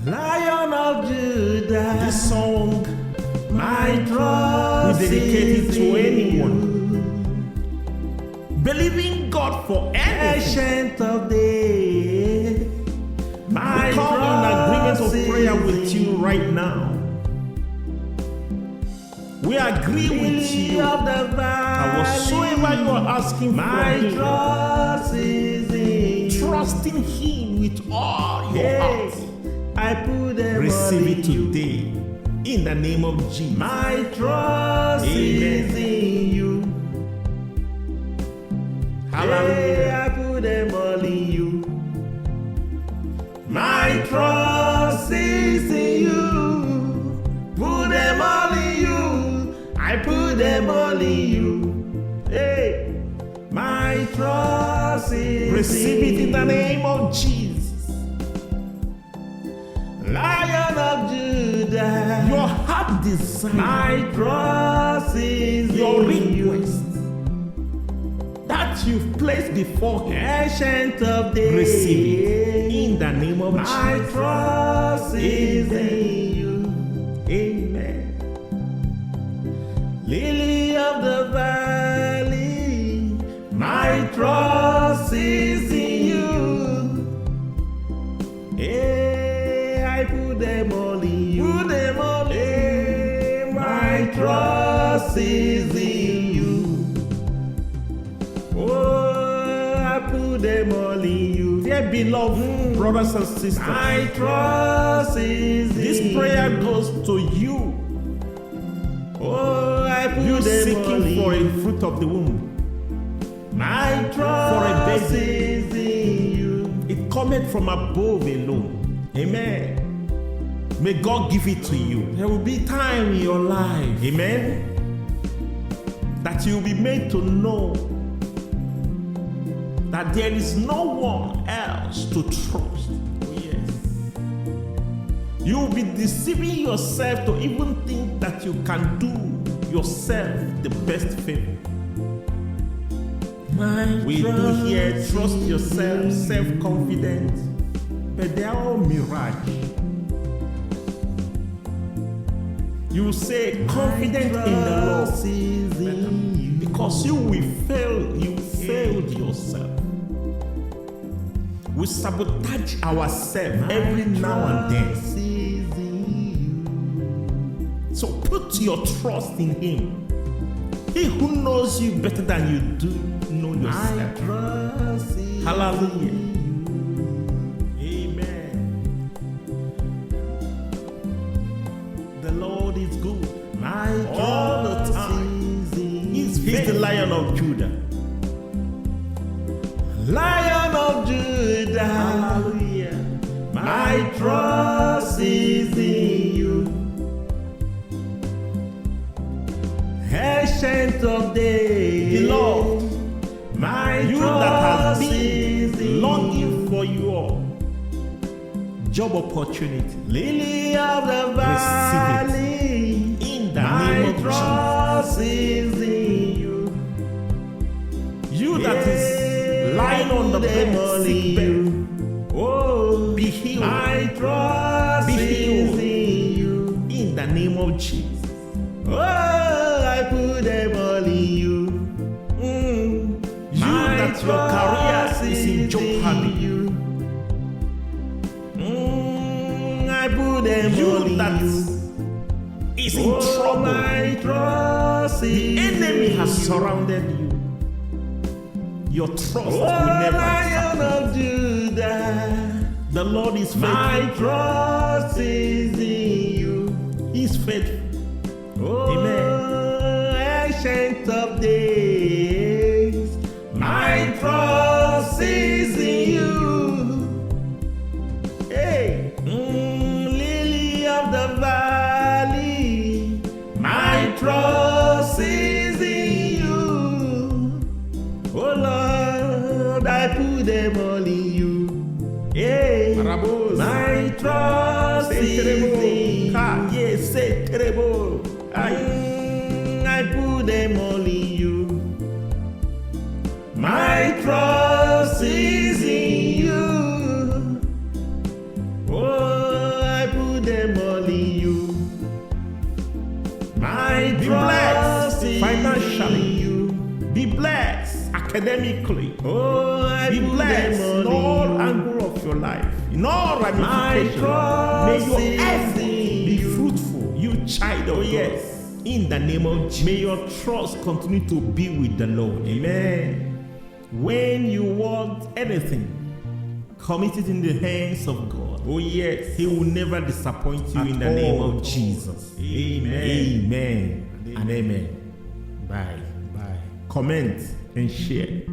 Lion of Judah. This song, My trust we dedicate it is to in anyone you. believing God for anything. Ancient of days. My We come in agreement trust of prayer is with in you right now. We agree with Lily you. of the And valley. whatsoever you are asking My from Him, trust is in you. trusting Him with all your Yes, heart, I put them all receive in it you. today in the name of Jesus. My trust Amen. is in you. Hallelujah. Yeah, I put them all in you. My trust is in you. Put them all in you. I put them all in you. Hey, my trust is Receive it in the you. name of Jesus. Lion of Judah. Your heart desire, My trust is your in you. request that you've placed before Him, Ancient of days. receive it in the name of My Jesus. trust is Amen. in you. Amen. Lily of the valley. My trust is in you. Hey, I put them all in you. Put them all in. My trust is in you. Oh, I put them all in you. Dear beloved brothers and sisters, My trust is this in prayer you. goes to you. Oh, I put You them all seeking for in a fruit of the womb. My trust baby. is in you. It cometh from above alone. Amen. May God give it to you. There will be time in your life, amen, that you will be made to know that there is no one else to trust. Yes. You will be deceiving yourself to even think that you can do yourself the best favor. We do here trust yourself, self-confident, but they are all mirage. You say confident in the Lord because you will fail, you failed yourself. We sabotage ourselves every now and then. So put your trust in Him. He who knows you better than you do know yourself. Hallelujah. Amen. The Lord is good all the time. He's the Lion of Judah. Lion of Judah. Hallelujah. My trust is in you. Ancient of days. Beloved, My you that have trust is been in longing you. for your job opportunity, Lily of the valley. in the My name of trust is in you. Jesus. You that is lying on the bed, sick bed, Oh, be healed. my trust Be is healed. in you. In the name of Jesus. Oh, I put them all in you. You that your career is in jeopardy. you. I put them all You in that you. is in Oh, trouble. my trust The is enemy in has you. surrounded you. Your trust Oh, will never Lion disappoint. of Judah. The Lord is My faithful. trust is in you. He is faithful. Oh, Amen. Ancient of days. My trust is in you. Hey, Lily of the valley. My trust is in you. Oh Lord, I put them all in you. Hey, Marabos. my trust is in you. Yes, say terrible. I put them all in you. My trust is in you. Oh, blessed academically. Oh, I Be put blessed them in all all in you. angle of your life, in all My ramifications. trust May your is effort in be you. fruitful, you child of God. Yes. In the name of Jesus. May your trust continue to be with the Lord. Amen. When you want anything, commit it in the hands of God. Oh, yes. He will never disappoint you At in the name all. of Jesus. Amen. Amen. And amen. Bye. Bye. Comment and share.